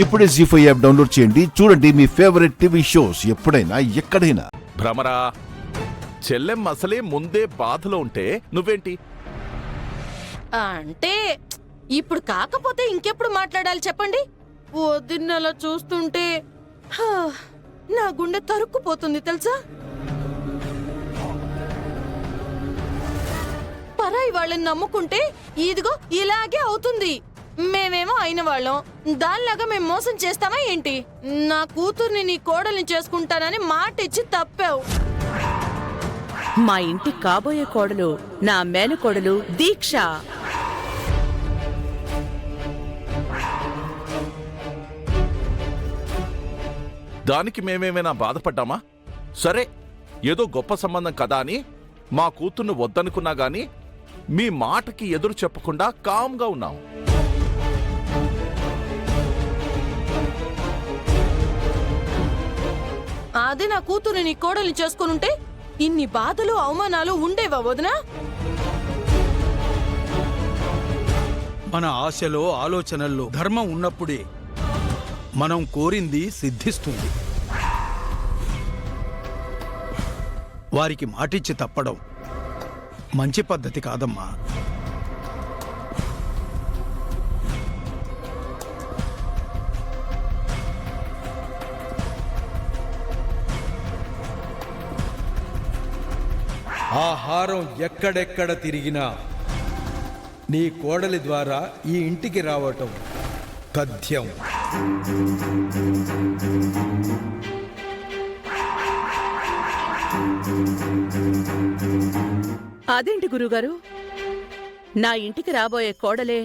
ఇప్పుడే జీ5 app download చేయండి. చూడండి మీ ఫేవరెట్ టీవీ షోస్ ఎప్పుడైనా ఎక్కడైనా. భ్రమరా, చెల్లెం అసలే ముందే బాధలో ఉంటే నువ్వేంటి? అంటే ఇప్పుడు కాకపోతే ఇంకెప్పుడు మాట్లాడాలి చెప్పండి? వదిన్నలా చూస్తుంటే నా గుండె తరుక్కుపోతుంది తెలుసా? పరాయి వాళ్ళని నమ్ముకుంటే ఇదిగో ఇలాగే అవుతుంది. మేమేమో అయిన వాళ్ళం, దానిలాగా మేము మోసం చేస్తామా ఏంటి? నా కూతుర్ని నీ కోడల్ని చేసుకుంటానని మాట ఇచ్చి తప్పావు. మా ఇంటి కాబోయే కోడలు నా మేనకోడలు దీక్ష. దానికి మేమేమైనా బాధపడ్డామా? సరే, ఏదో గొప్ప సంబంధం కదా అని మా కూతుర్ను వద్దనుకున్నా గాని మీ మాటకి ఎదురు చెప్పకుండా కామ్గా ఉన్నాం. అదే నా కూతుర్ని నీ కోడల్ని చేసుకునుంటే ఇన్ని బాధలు అవమానాలు ఉండేవా వదినా? మన ఆశలో ఆలోచనల్లో ధర్మం ఉన్నప్పుడే మనం కోరింది సిద్ధిస్తుంది. వారికి మాటిచ్చి తప్పడం మంచి పద్ధతి కాదమ్మా. ఆహారం ఎక్కడెక్కడ తిరిగినా నీ కోడలి ద్వారా ఈ ఇంటికి రావటం తథ్యం. అదేంటి గురుగారు, నా ఇంటికి రాబోయే కోడలే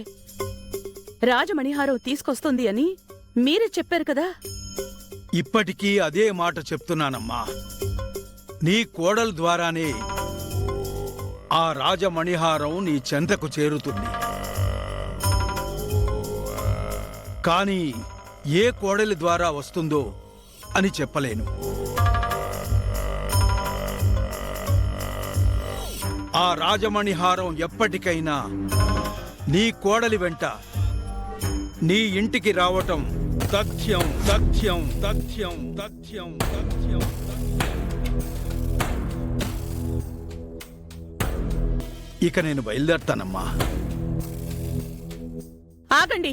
రాజమణిహారం తీసుకొస్తుంది అని మీరే చెప్పారు కదా? ఇప్పటికీ అదే మాట చెప్తున్నానమ్మా. నీ కోడల ద్వారానే ఆ రాజమణిహారం నీ చెంతకు చేరుతుంది. కానీ ఏ కోడలి ద్వారా వస్తుందో అని చెప్పలేను. ఆ రాజమణిహారం ఎప్పటికైనా నీ కోడలి వెంట నీ ఇంటికి రావటం తథ్యం, తథ్యం, తథ్యం, తథ్యం, తథ్యం. ఇక నేను బయలుదేరతానమ్మా. ఆగండి.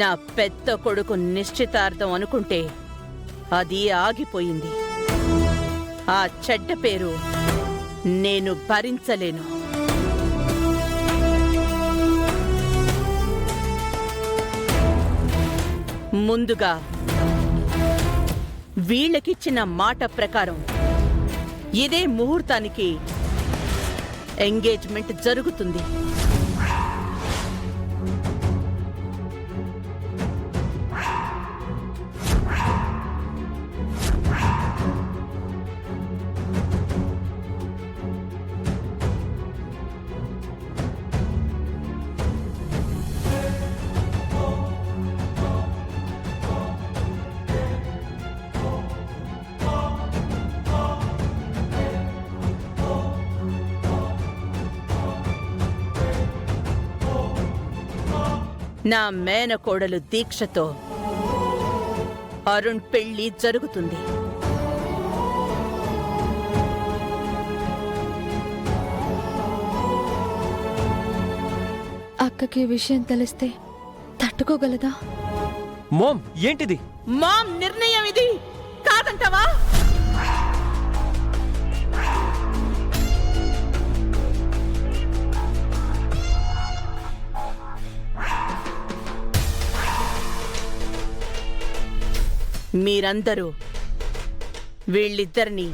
నా పెద్ద కొడుకు నిశ్చితార్థం అనుకుంటే అది ఆగిపోయింది. ఆ చెడ్డ పేరు నేను భరించలేను. ముందుగా వీళ్ళకిచ్చిన మాట ప్రకారం ఇదే ముహూర్తానికి ఎంగేజ్మెంట్ జరుగుతుంది. నా మేనకోడలు దీక్షతో అరుణ్ పెళ్లి జరుగుతుంది. అక్కకి విషయం తెలిస్తే తట్టుకోగలదా? మోమ్, ఏంటిది? మామ్ నిర్ణయం ఇది కాదంటావా? మీరందరూ వీళ్ళిద్దరినీ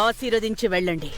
ఆశీర్వదించి వెళ్ళండి.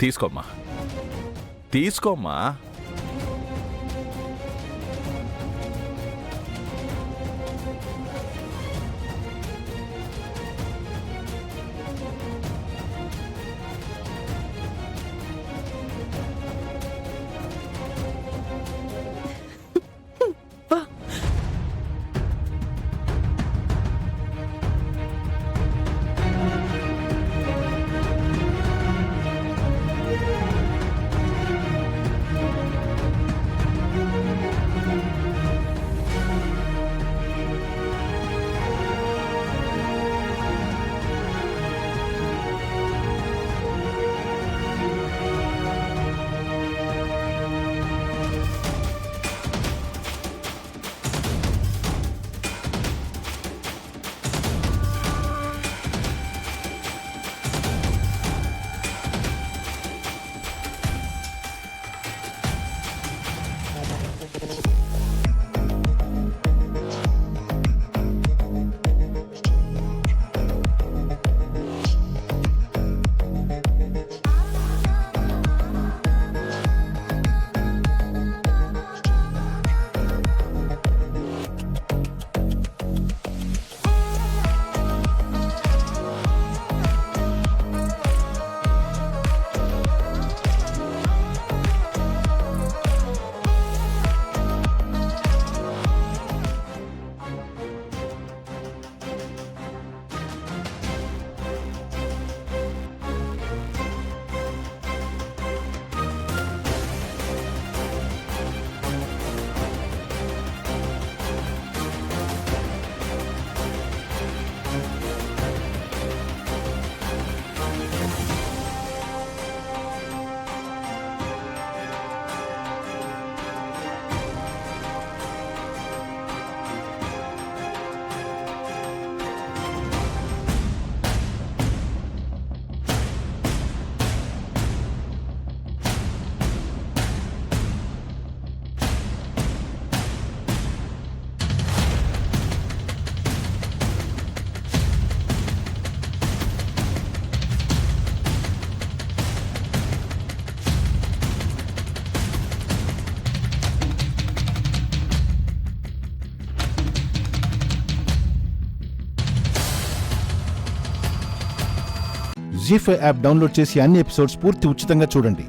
తీసుకోమ్మా తీసుకోమ్మా. జీ5 యాప్ డౌన్లోడ్ చేసి అన్ని ఎపిసోడ్స్ పూర్తి ఉచితంగా చూడండి.